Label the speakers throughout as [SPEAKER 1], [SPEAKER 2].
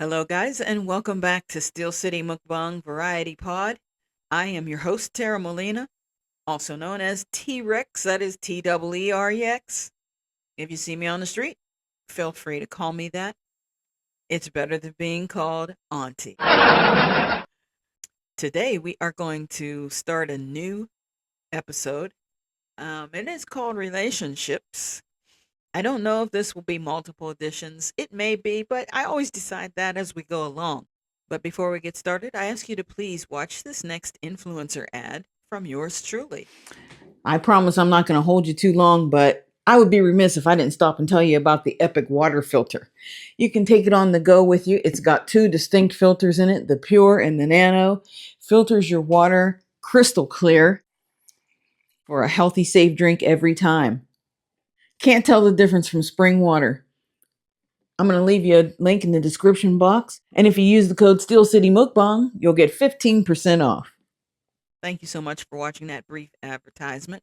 [SPEAKER 1] Hello, guys, and welcome back to Steel City Mukbang Variety Pod. I am your host, Tara Molina, also known as T Rex. That is T-E-E-R-E-X. If you see me on the street, feel free to call me that. It's better than being called Auntie. Today, we are going to start a new episode. It is called Relationships. I don't know if this will be multiple editions. It may be, but I always decide that as we go along. But before we get started, I ask you to please watch this next influencer ad from yours truly.
[SPEAKER 2] I promise I'm not going to hold you too long, but I would be remiss if I didn't stop and tell you about the Epic water filter. You can take it on the go with you. It's got two distinct filters in it, the pure and the nano. Filters your water crystal clear for a healthy, safe drink every time. Can't tell the difference from spring water. I'm going to leave you a link in the description box. And if you use the code Steel City Mukbang, you'll get 15% off.
[SPEAKER 1] Thank you so much for watching that brief advertisement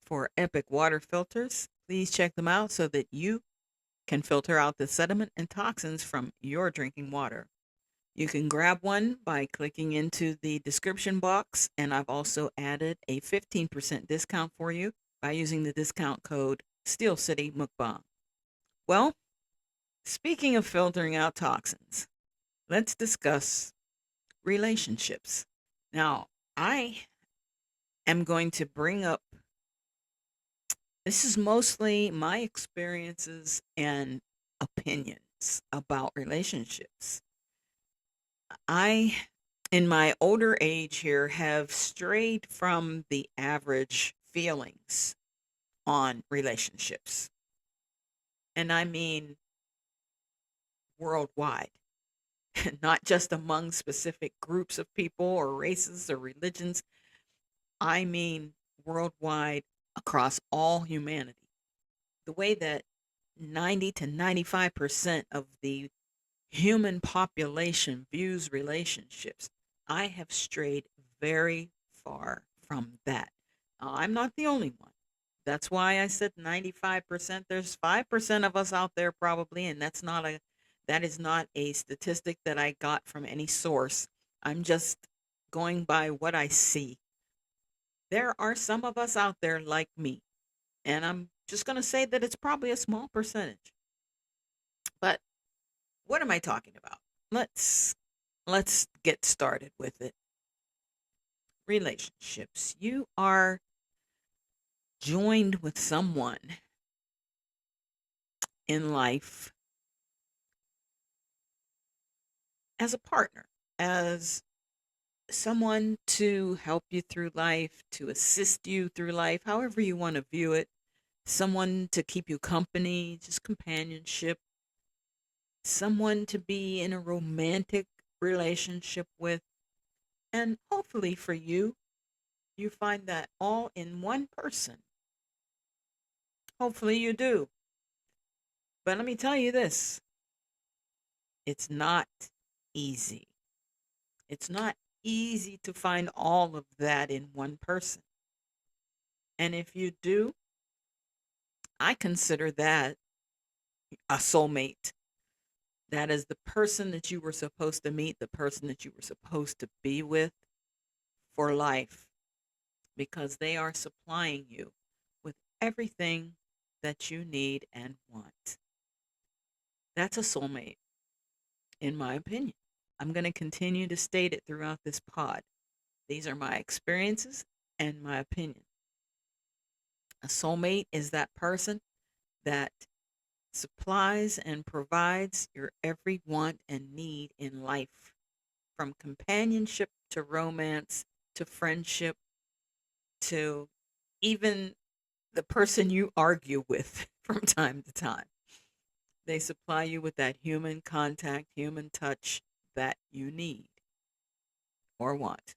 [SPEAKER 1] for Epic water filters. Please check them out so that you can filter out the sediment and toxins from your drinking water. You can grab one by clicking into the description box, and I've also added a 15% discount for you by using the discount code Steel City Mukbang. Well, speaking of filtering out toxins, let's discuss relationships. Now, I am going to bring up this is mostly my experiences and opinions about relationships. I, in my older age here, have strayed from the average feelings on relationships. And I mean worldwide, not just among specific groups of people or races or religions. I mean worldwide across all humanity. The way that 90 to 95% of the human population views relationships, I have strayed very far from that. I'm not the only one. That's why I said 95%. There's 5% of us out there probably, and that is not a statistic that I got from any source. I'm just going by what I see. There are some of us out there like me, and I'm just going to say that it's probably a small percentage. But what am I talking about? Let's let's get started with it. Relationships. You are joined with someone in life as a partner, as someone to help you through life, to assist you through life, however you want to view it. Someone to keep you company, just companionship, someone to be in a romantic relationship with. And hopefully for you, you find that all in one person. Hopefully you do. But let me tell you this, it's not easy. It's not easy to find all of that in one person. And if you do, I consider that a soulmate. That is the person that you were supposed to meet, the person that you were supposed to be with for life, because they are supplying you with everything that you need and want. That's a soulmate, in my opinion. I'm going to continue to state it throughout this pod. These are my experiences and my opinion. A soulmate is that person that supplies and provides your every want and need in life, from companionship to romance to friendship to even the person you argue with from time to time. They supply you with that human contact, human touch that you need or want.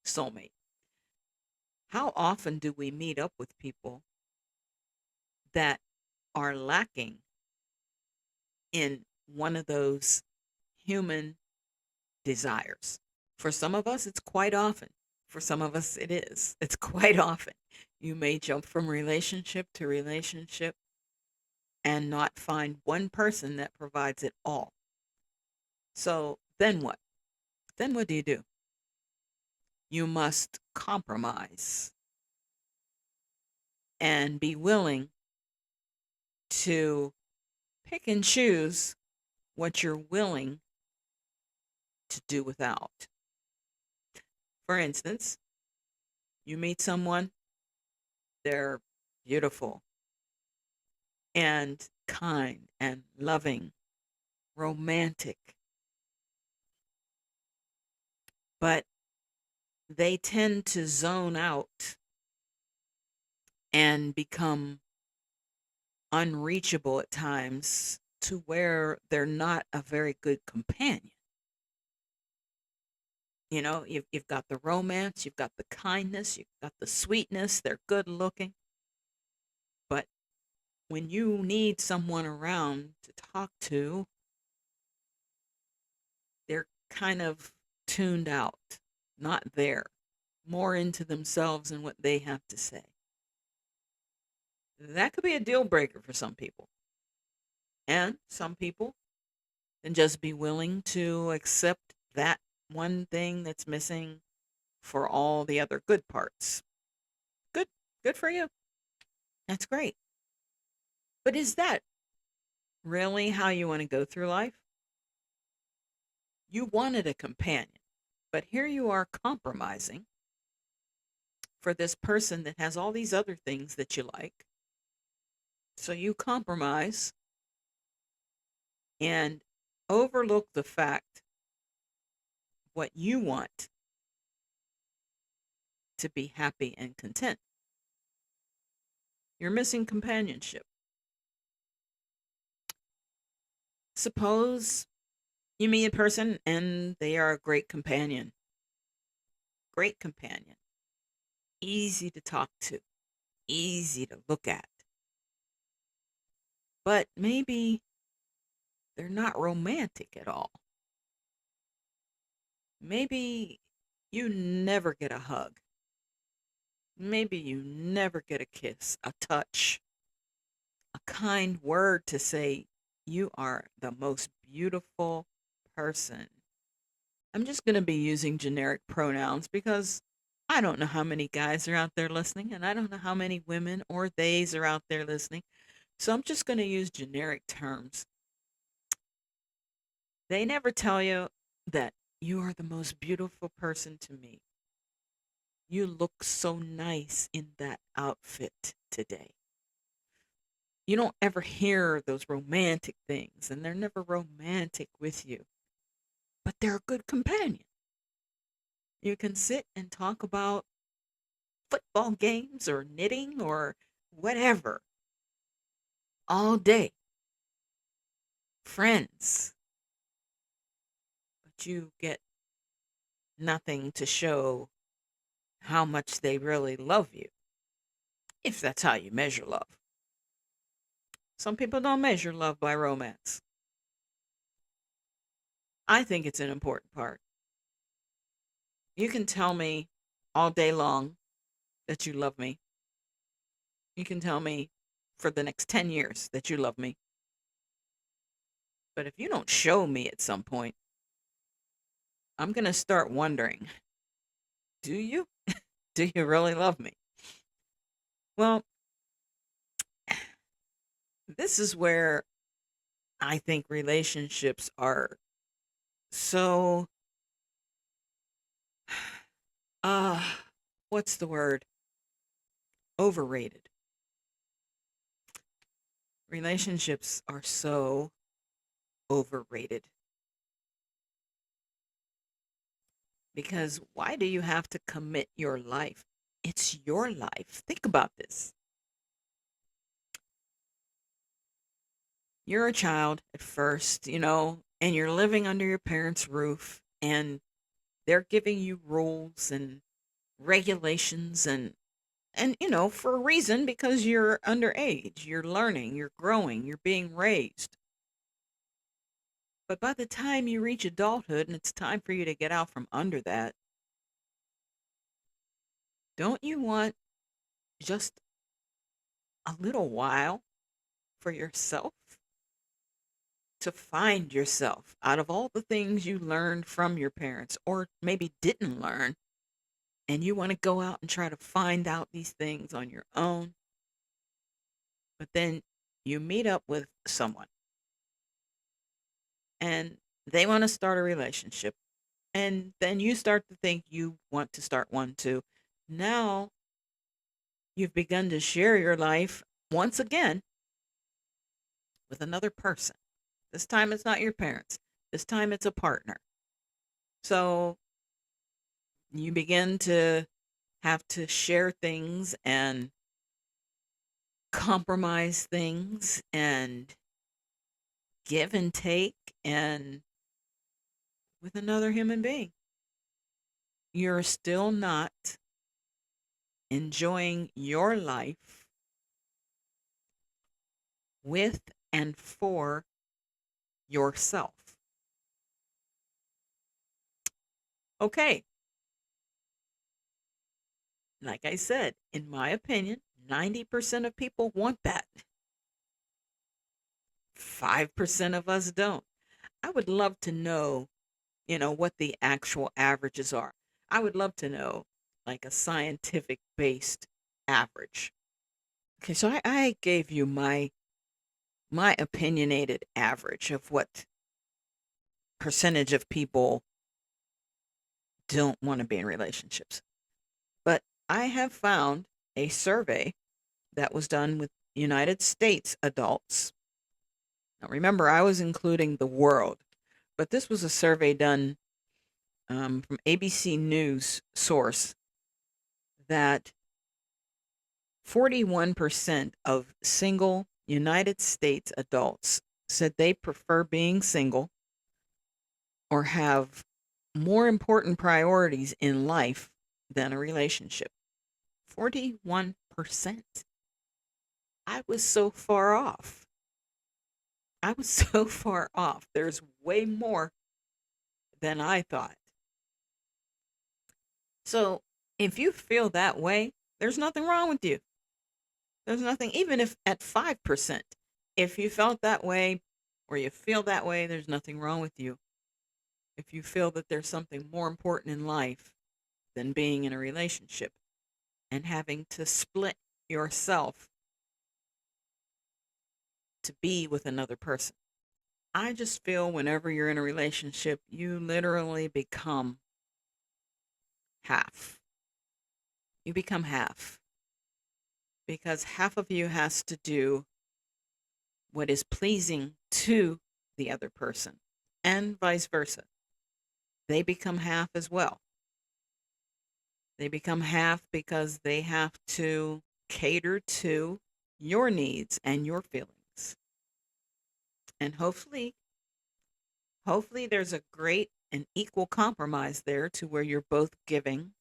[SPEAKER 1] Soulmate. How often do we meet up with people that are lacking in one of those human desires? For some of us, it's quite often. For some of us, it is. It's quite often. You may jump from relationship to relationship and not find one person that provides it all. So then what? Then what do? You must compromise and be willing to pick and choose what you're willing to do without. For instance, you meet someone, they're beautiful and kind and loving, romantic, but they tend to zone out and become unreachable at times to where they're not a very good companion. You know, you've got the romance, you've got the kindness, you've got the sweetness, they're good looking. But when you need someone around to talk to, they're kind of tuned out, not there, more into themselves and what they have to say. That could be a deal breaker for some people. And some people can just be willing to accept that one thing that's missing for all the other good parts. Good, good for you. That's great. But is that really how you want to go through life? You wanted a companion, but here you are compromising for this person that has all these other things that you like. So you compromise and overlook the fact what you want to be happy and content. You're missing companionship. Suppose you meet a person and they are a great companion. Great companion. Easy to talk to, easy to look at. But maybe they're not romantic at all. Maybe you never get a hug. Maybe you never get a kiss, a touch, a kind word to say, you are the most beautiful person. I'm just going to be using generic pronouns because I don't know how many guys are out there listening, and I don't know how many women or theys are out there listening. So I'm just going to use generic terms. They never tell you that you are the most beautiful person to me. You look so nice in that outfit today. You don't ever hear those romantic things, and they're never romantic with you, but they're a good companion. You can sit and talk about football games or knitting or whatever all day. Friends, but you get nothing to show how much they really love you, if that's how you measure love. Some people don't measure love by romance. I think it's an important part. You can tell me all day long that you love me. You can tell me for the next 10 years that you love me. But if you don't show me at some point, I'm going to start wondering, do you? Do you really love me? Well, this is where I think relationships are so, uh, what's the word? Overrated. Relationships are so overrated. Because why do you have to commit your life? It's your life. Think about this. You're a child at first, and you're living under your parents' roof, and they're giving you rules and regulations and for a reason because you're underage, you're learning, you're growing, you're being raised. But by the time you reach adulthood and it's time for you to get out from under that, don't you want just a little while for yourself? to find yourself out of all the things you learned from your parents or maybe didn't learn, and you want to go out and try to find out these things on your own, but then you meet up with someone and they want to start a relationship, and then you start to think you want to start one too. Now you've begun to share your life once again with another person. This time it's not your parents. This time it's a partner. So you begin to have to share things and compromise things and give and take and with another human being. You're still not enjoying your life with and for yourself. Okay, like I said, in my opinion, 90% of people want that. 5% of us don't. I would love to know, what the actual averages are. I would love to know, like a scientific based average. Okay, so I gave you my opinionated average of what percentage of people don't want to be in relationships. But I have found a survey that was done with United States adults. Now, remember, I was including the world, but this was a survey done from ABC News source that 41% of single United States adults said they prefer being single or have more important priorities in life than a relationship. 41%. I was so far off. I was so far off. There's way more than I thought. So if you feel that way, there's nothing wrong with you. There's nothing, even if at 5%, if you felt that way or you feel that way, there's nothing wrong with you. If you feel that there's something more important in life than being in a relationship and having to split yourself to be with another person. I just feel whenever you're in a relationship, you literally become half. You become half because half of you has to do what is pleasing to the other person and vice versa. They become half as well. They become half because they have to cater to your needs and your feelings. And hopefully there's a great and equal compromise there to where you're both giving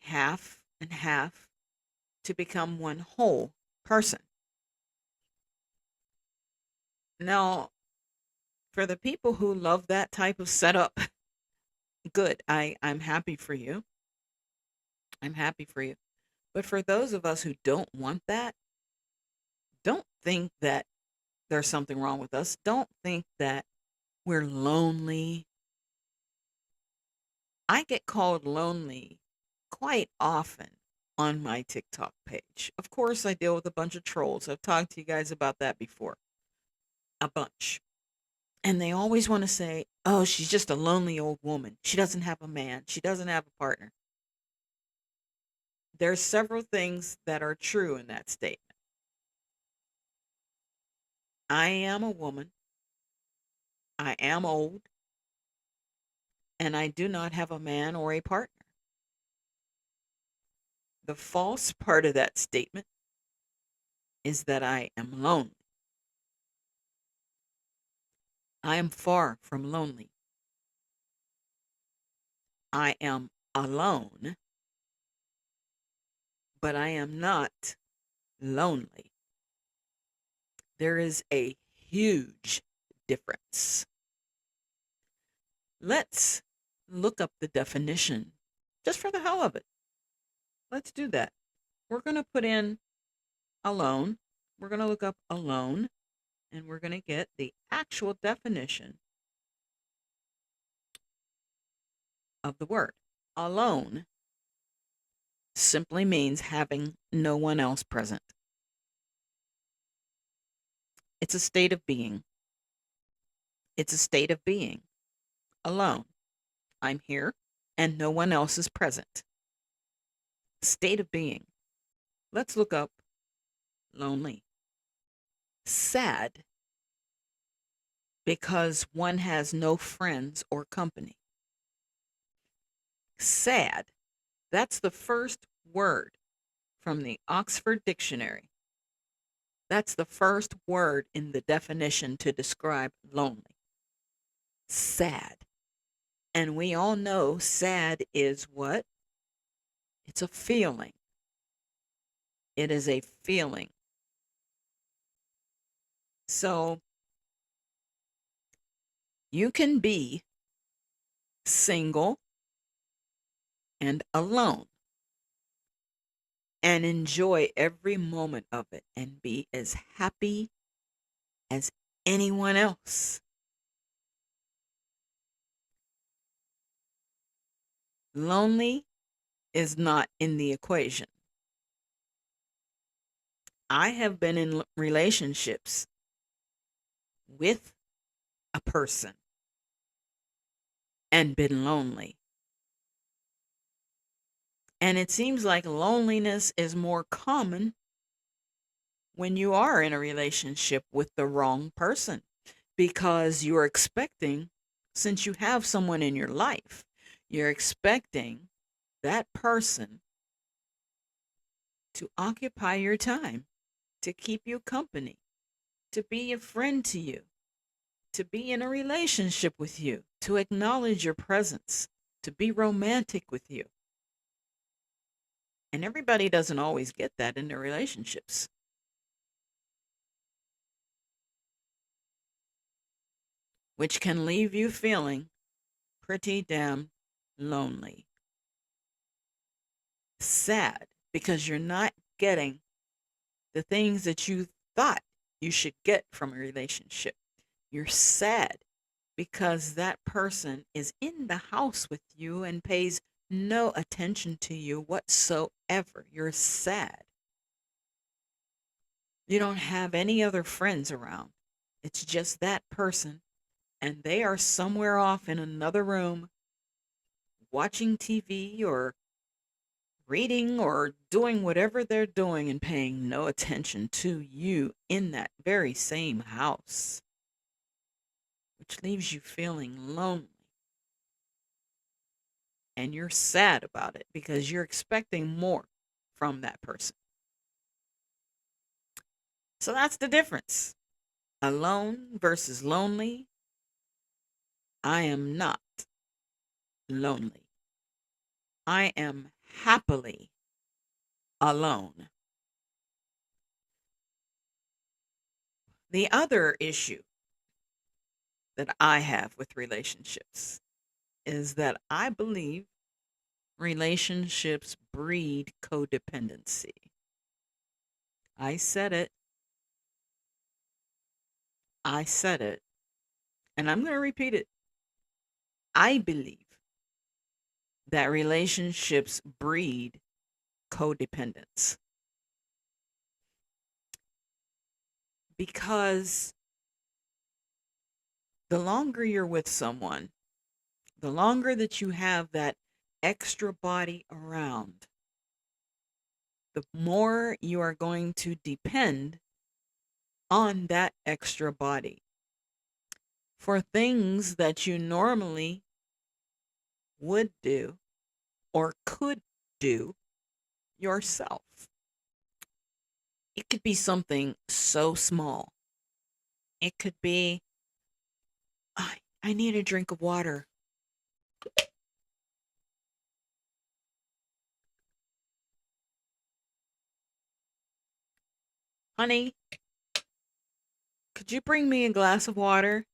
[SPEAKER 1] half and half to become one whole person. Now, for the people who love that type of setup, good. I'm happy for you. I'm happy for you. But for those of us who don't want that, don't think that there's something wrong with us. Don't think that we're lonely. I get called lonely quite often on my TikTok page. Of course, I deal with a bunch of trolls. I've talked to you guys about that before. A bunch. And they always want to say, oh, she's just a lonely old woman. She doesn't have a man. She doesn't have a partner. There's several things that are true in that statement. I am a woman. I am old. And I do not have a man or a partner. The false part of that statement is that I am lonely. I am far from lonely. I am alone, but I am not lonely. There is a huge difference. Let's look up the definition just for the hell of it. Let's do that. We're going to put in alone. We're going to look up alone. and we're going to get the actual definition of the word. Alone simply means having no one else present. It's a state of being. It's a state of being alone. I'm here and no one else is present. State of being. Let's look up lonely. Sad because one has no friends or company. Sad. That's the first word from the Oxford Dictionary. That's the first word in the definition to describe lonely. Sad. And we all know sad is what? It's a feeling. It is a feeling. So you can be single and alone and enjoy every moment of it and be as happy as anyone else. Lonely is not in the equation. I have been in relationships with a person and been lonely. And it seems like loneliness is more common when you are in a relationship with the wrong person because you're expecting, since you have someone in your life, you're expecting that person to occupy your time, to keep you company, to be a friend to you, to be in a relationship with you, to acknowledge your presence, to be romantic with you. And everybody doesn't always get that in their relationships. Which can leave you feeling pretty damn lonely. Sad because you're not getting the things that you thought you should get from a relationship. You're sad because that person is in the house with you and pays no attention to you whatsoever. You're sad. You don't have any other friends around. It's just that person, and they are somewhere off in another room watching TV or reading or doing whatever they're doing and paying no attention to you in that very same house, which leaves you feeling lonely. And you're sad about it because you're expecting more from that person. So that's the difference. Alone versus lonely. I am not lonely. I am happily alone. The other issue that I have with relationships is that I believe relationships breed codependency. I said it. I said it. And I'm going to repeat it. I believe that relationships breed codependence because the longer you're with someone, the longer that you have that extra body around, the more you are going to depend on that extra body for things that you normally would do or could do yourself. It could be something so small. It could be, I need a drink of water. Honey, could you bring me a glass of water?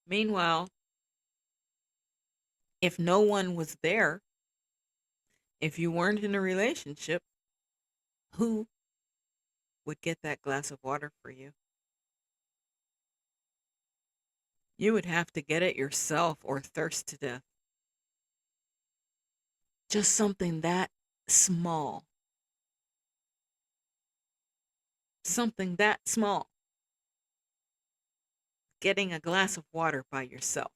[SPEAKER 1] Meanwhile, if no one was there, if you weren't in a relationship, who would get that glass of water for you. You would have to get it yourself or thirst to death. Just something that small. Something that small. Getting a glass of water by yourself.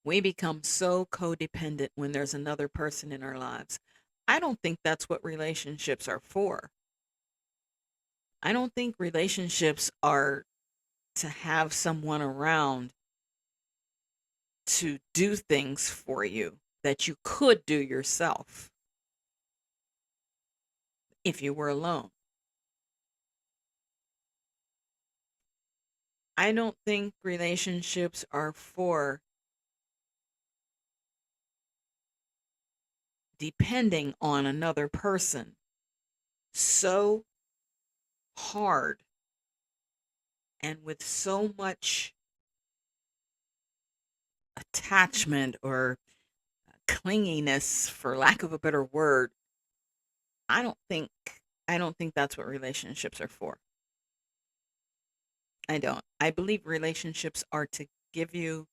[SPEAKER 1] We become so codependent when there's another person in our lives. I don't think that's what relationships are for. I don't think relationships are to have someone around to do things for you that you could do yourself if you were alone. I don't think relationships are for depending on another person so hard and with so much attachment or clinginess, for lack of a better word. I don't think I don't think that's what relationships are for. I don't. I believe relationships are to give you,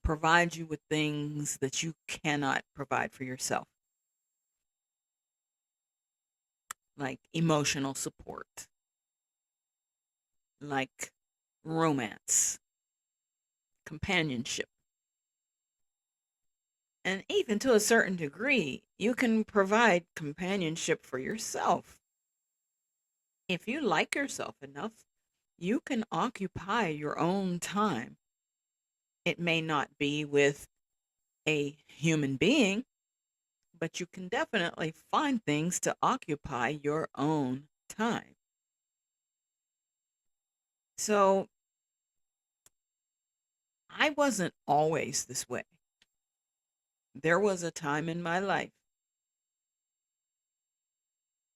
[SPEAKER 1] provide you with things that you cannot provide for yourself, like emotional support, like romance, companionship. And even to a certain degree, you can provide companionship for yourself. If you like yourself enough, you can occupy your own time. It may not be with a human being, but you can definitely find things to occupy your own time. So I wasn't always this way. There was a time in my life,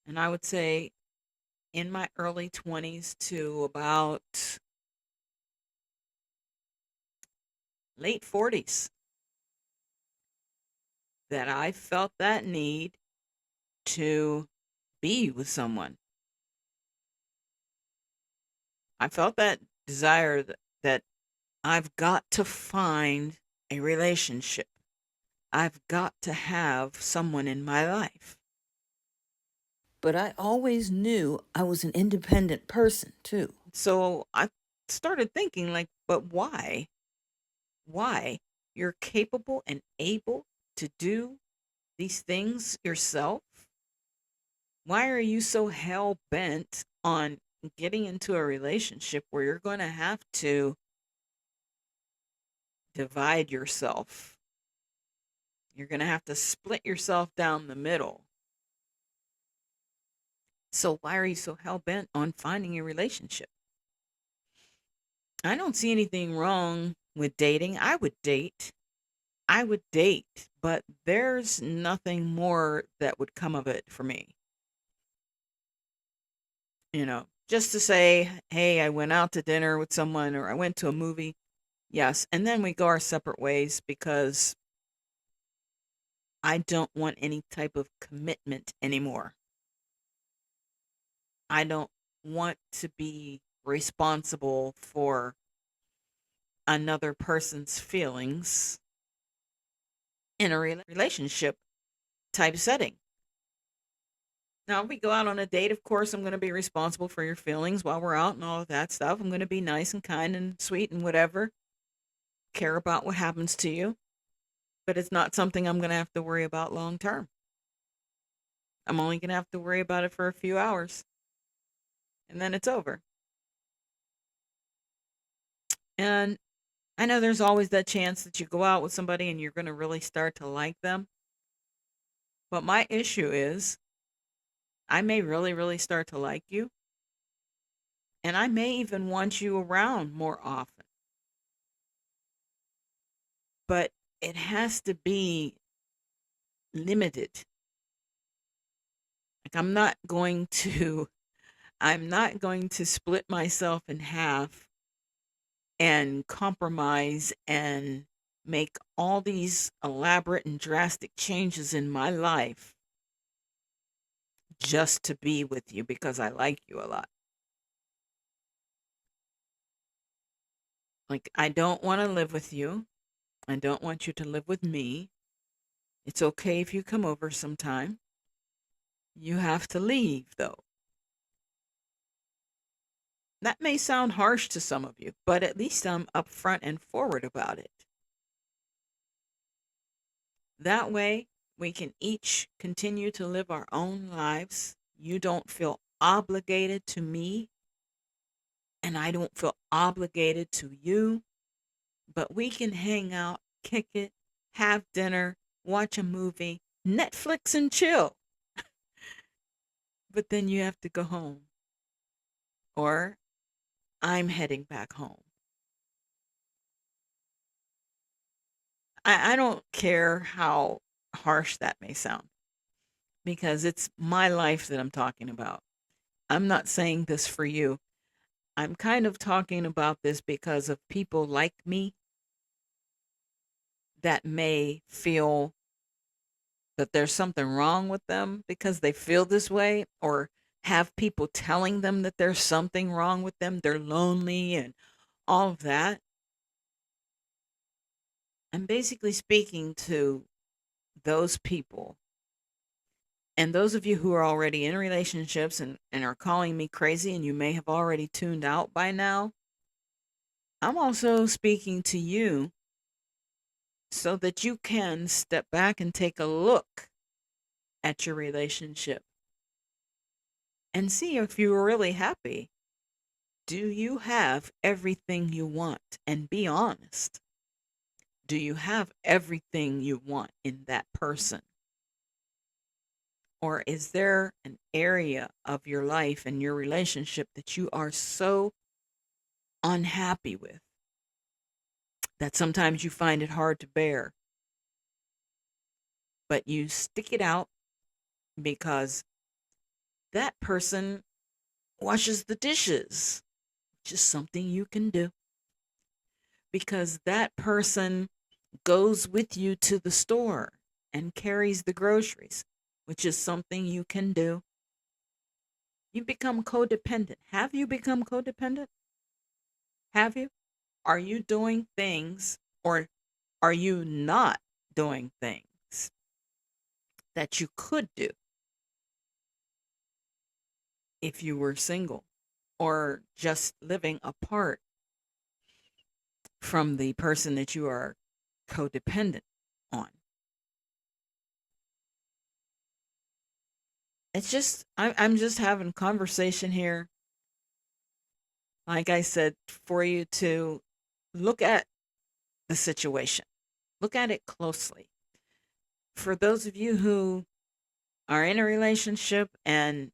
[SPEAKER 1] and I would say in my early 20s to about late 40s, that I felt that need to be with someone. I felt that desire that I've got to find a relationship. I've got to have someone in my life.
[SPEAKER 2] But I always knew I was an independent person, too.
[SPEAKER 1] So I started thinking, like, but why? Why? You're capable and able to do these things yourself. Why are you so hell bent on getting into a relationship where you're going to have to divide yourself? You're going to have to split yourself down the middle. So why are you so hell bent on finding a relationship? I don't see anything wrong with dating. I would date. I would date, but there's nothing more that would come of it for me. Just to say, hey, I went out to dinner with someone or I went to a movie. Yes. And then we go our separate ways because I don't want any type of commitment anymore. I don't want to be responsible for another person's feelings in a relationship type setting. Now, if we go out on a date, of course, I'm going to be responsible for your feelings while we're out and all of that stuff. I'm going to be nice and kind and sweet and whatever, care about what happens to you, but it's not something I'm going to have to worry about long term. I'm only going to have to worry about it for a few hours and then it's over. And I know there's always that chance that you go out with somebody and you're going to really start to like them. But my issue is I may really, really start to like you, and I may even want you around more often. But it has to be limited. Like I'm not going to split myself in half and compromise and make all these elaborate and drastic changes in my life just to be with you because I like you a lot. Like, I don't want to live with you. I don't want you to live with me. It's okay if you come over sometime. You have to leave, though. That may sound harsh to some of you, but at least I'm upfront and forward about it. That way, we can each continue to live our own lives. You don't feel obligated to me, and I don't feel obligated to you, but we can hang out, kick it, have dinner, watch a movie, Netflix and chill. But then you have to go home, or I'm heading back home. I don't care how harsh that may sound because it's my life that I'm talking about. I'm not saying this for you. I'm kind of talking about this because of people like me that may feel that there's something wrong with them because they feel this way, or have people telling them that there's something wrong with them. They're lonely and all of that. I'm basically speaking to those people. And those of you who are already in relationships and are calling me crazy, and you may have already tuned out by now, I'm also speaking to you so that you can step back and take a look at your relationship and see if you're really happy. Do you have everything you want? And be honest. Do you have everything you want in that person? Or is there an area of your life and your relationship that you are so unhappy with that sometimes you find it hard to bear, but you stick it out because that person washes the dishes, which is something you can do, because that person goes with you to the store and carries the groceries, which is something you can do. You become codependent. Have you become codependent? Have you? Are you doing things, or are you not doing things that you could do if you were single or just living apart from the person that you are codependent on? It's just, I'm just having conversation here, like I said, for you to look at the situation, look at it closely. For those of you who are in a relationship and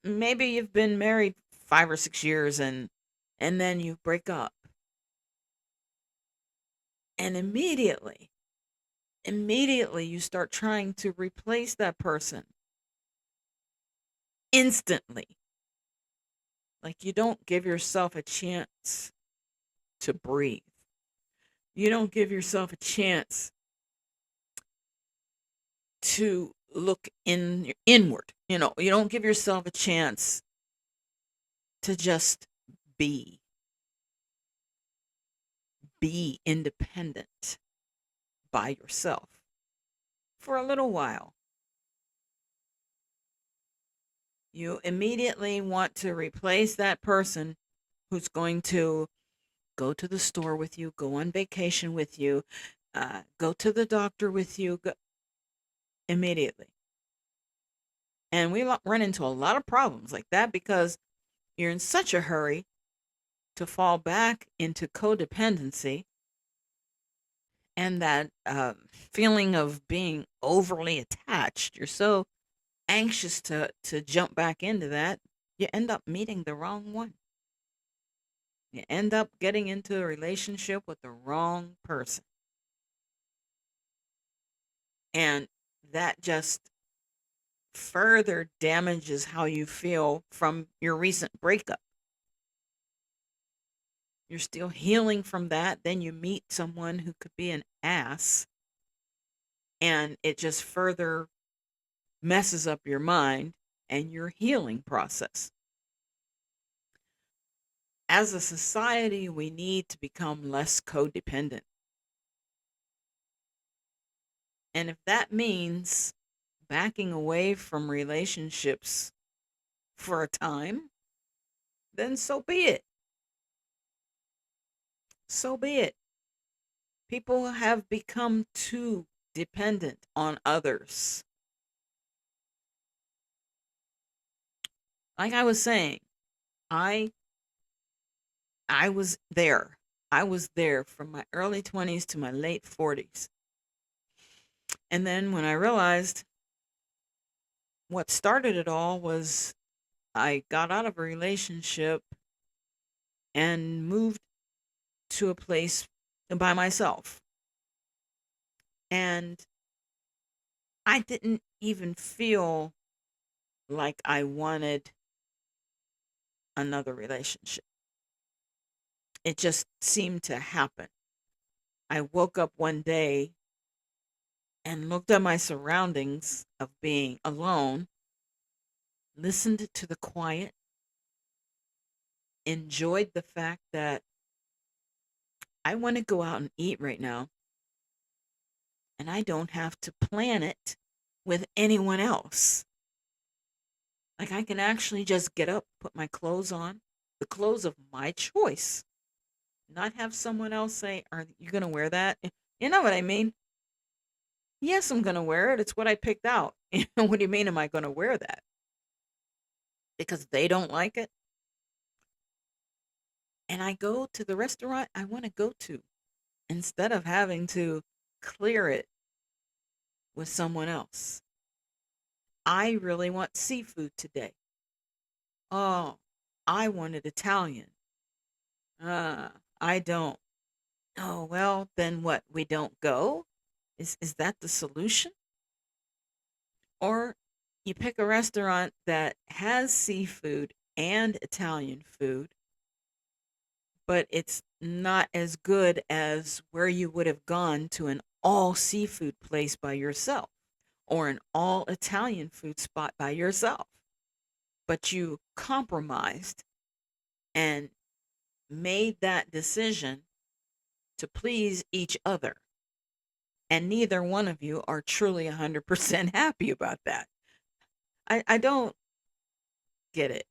[SPEAKER 1] maybe you've been married 5 or 6 years and then you break up, and immediately you start trying to replace that person instantly. Like, you don't give yourself a chance to breathe. You don't give yourself a chance to look inward. You don't give yourself a chance to just be be independent by yourself for a little while. You immediately want to replace that person who's going to go to the store with you, go on vacation with you, go to the doctor with you, immediately. And we run into a lot of problems like that because you're in such a hurry to fall back into codependency and that feeling of being overly attached. You're so anxious to jump back into that, you end up meeting the wrong one. You end up getting into a relationship with the wrong person. And that just further damages how you feel from your recent breakup. You're still healing from that. Then you meet someone who could be an ass, and it just further messes up your mind. and your healing process. As a society, we need to become less codependent. And if that means backing away from relationships for a time, then so be it. So be it. People have become too dependent on others. Like I was saying, I I was there. I was there from my early 20s to my late 40s. And then when I realized what started it all was I got out of a relationship and moved to a place by myself. And I didn't even feel like I wanted another relationship. It just seemed to happen. I woke up one day and looked at my surroundings of being alone, listened to the quiet, enjoyed the fact that I want to go out and eat right now, and I don't have to plan it with anyone else. Like I can actually just get up, put my clothes on, the clothes of my choice, not have someone else say, "Are you going to wear that?" You know what I mean? Yes, I'm going to wear it. It's what I picked out. What do you mean, am I going to wear that? Because they don't like it? And I go to the restaurant I want to go to instead of having to clear it with someone else. I really want seafood today. Oh, I wanted Italian. Uh, I don't. Oh, well, then what? We don't go? Is that the solution? Or you pick a restaurant that has seafood and Italian food, but it's not as good as where you would have gone to an all seafood place by yourself or an all Italian food spot by yourself. But you compromised and made that decision to please each other. And neither one of you are truly 100% happy about that. I don't get it.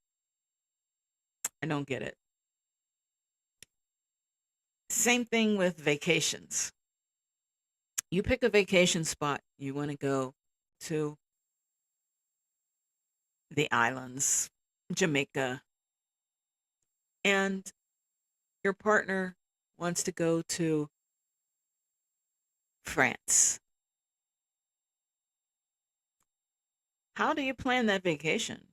[SPEAKER 1] I don't get it. Same thing with vacations. You pick a vacation spot you want to go to the islands, Jamaica, and your partner wants to go to France. How do you plan that vacation?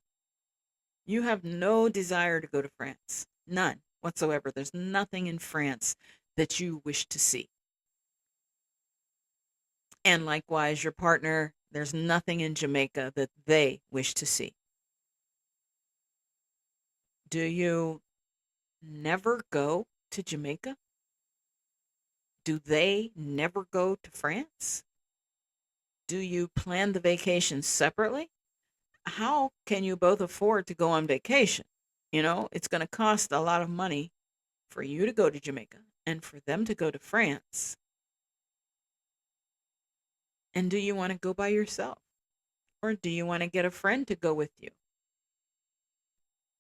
[SPEAKER 1] You have no desire to go to France. None whatsoever. There's nothing in France that you wish to see. And likewise, your partner, there's nothing in Jamaica that they wish to see. Do you never go to Jamaica? Do they never go to France? Do you plan the vacation separately? How can you both afford to go on vacation? It's going to cost a lot of money for you to go to Jamaica and for them to go to France. And do you want to go by yourself? Or do you want to get a friend to go with you?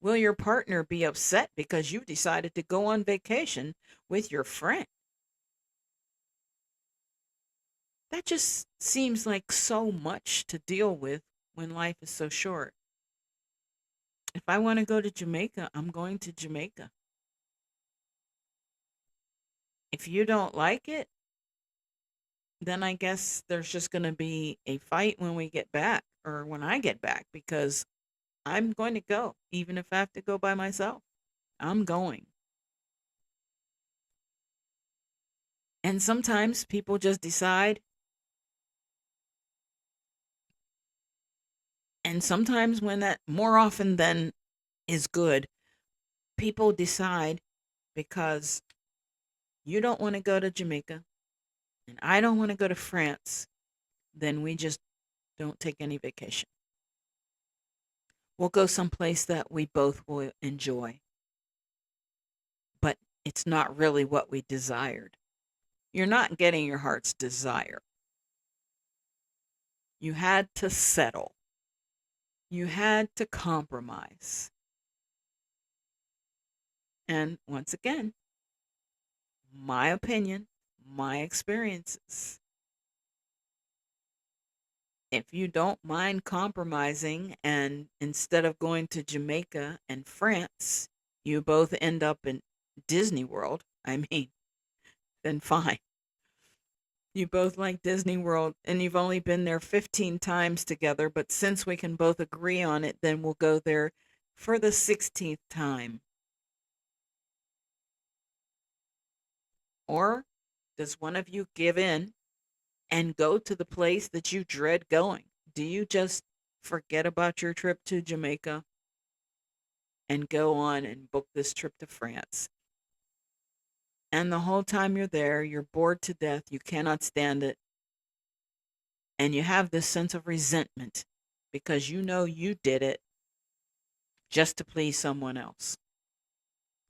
[SPEAKER 1] Will your partner be upset because you decided to go on vacation with your friend? That just seems like so much to deal with when life is so short. If I want to go to Jamaica, I'm going to Jamaica. If you don't like it, then I guess there's just going to be a fight when we get back or when I get back because I'm going to go, even if I have to go by myself. I'm going. And sometimes people just decide, and sometimes when that more often than is good, people decide because you don't want to go to Jamaica and I don't want to go to France, then we just don't take any vacation. We'll go someplace that we both will enjoy, but it's not really what we desired. You're not getting your heart's desire. You had to settle. You had to compromise. And once again, my opinion, my experiences. If you don't mind compromising and instead of going to Jamaica and France, you both end up in Disney World, I mean, then fine. You both like Disney World and you've only been there 15 times together, but since we can both agree on it, then we'll go there for the 16th time. Or does one of you give in and go to the place that you dread going? Do you just forget about your trip to Jamaica and go on and book this trip to France? And the whole time you're there, you're bored to death, you cannot stand it, and you have this sense of resentment because you know you did it just to please someone else.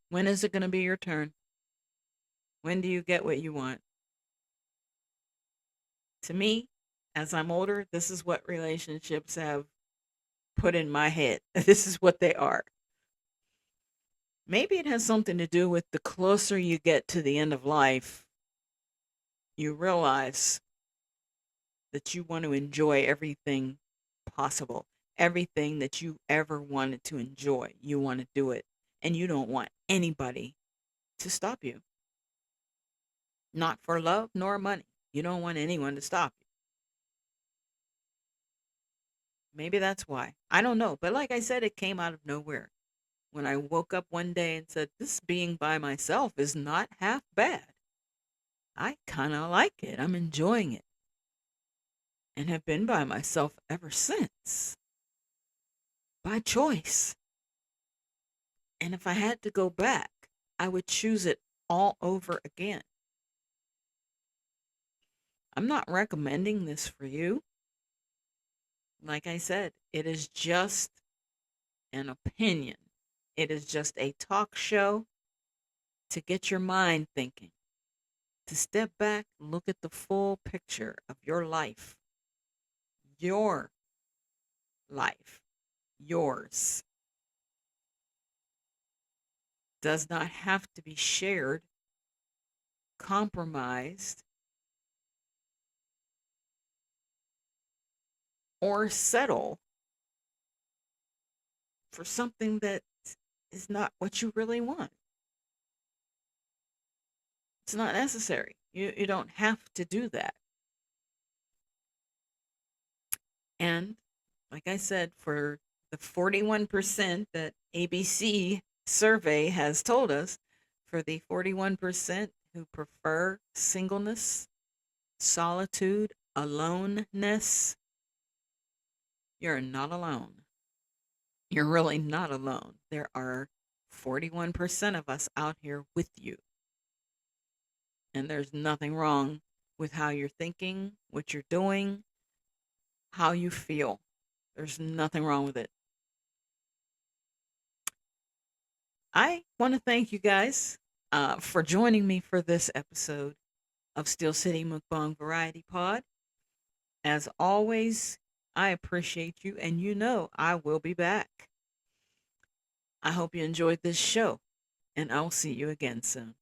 [SPEAKER 1] When is it going to be your turn? When do you get what you want? To me, as I'm older, this is what relationships have put in my head. This is what they are. Maybe it has something to do with the closer you get to the end of life, you realize that you want to enjoy everything possible. Everything that you ever wanted to enjoy, you want to do it. And you don't want anybody to stop you. Not for love nor money. You don't want anyone to stop you. Maybe that's why. I don't know. But like I said, it came out of nowhere. When I woke up one day and said, this being by myself is not half bad. I kind of like it. I'm enjoying it. And have been by myself ever since. By choice. And if I had to go back, I would choose it all over again. I'm not recommending this for you. Like I said, it is just an opinion. It is just a talk show to get your mind thinking, to step back, look at the full picture of your life. Your life. Yours. Does not have to be shared, compromised, or settle for something that is not what you really want. It's not necessary. You don't have to do that. And like I said, for the 41% that ABC survey has told us, for the 41% who prefer singleness, solitude, aloneness, you're not alone. You're really not alone. There are 41% of us out here with you. And there's nothing wrong with how you're thinking, what you're doing, how you feel. There's nothing wrong with it. I want to thank you guys for joining me for this episode of Steel City Mukbang Variety Pod. As always, I appreciate you, and you know I will be back. I hope you enjoyed this show, and I'll see you again soon.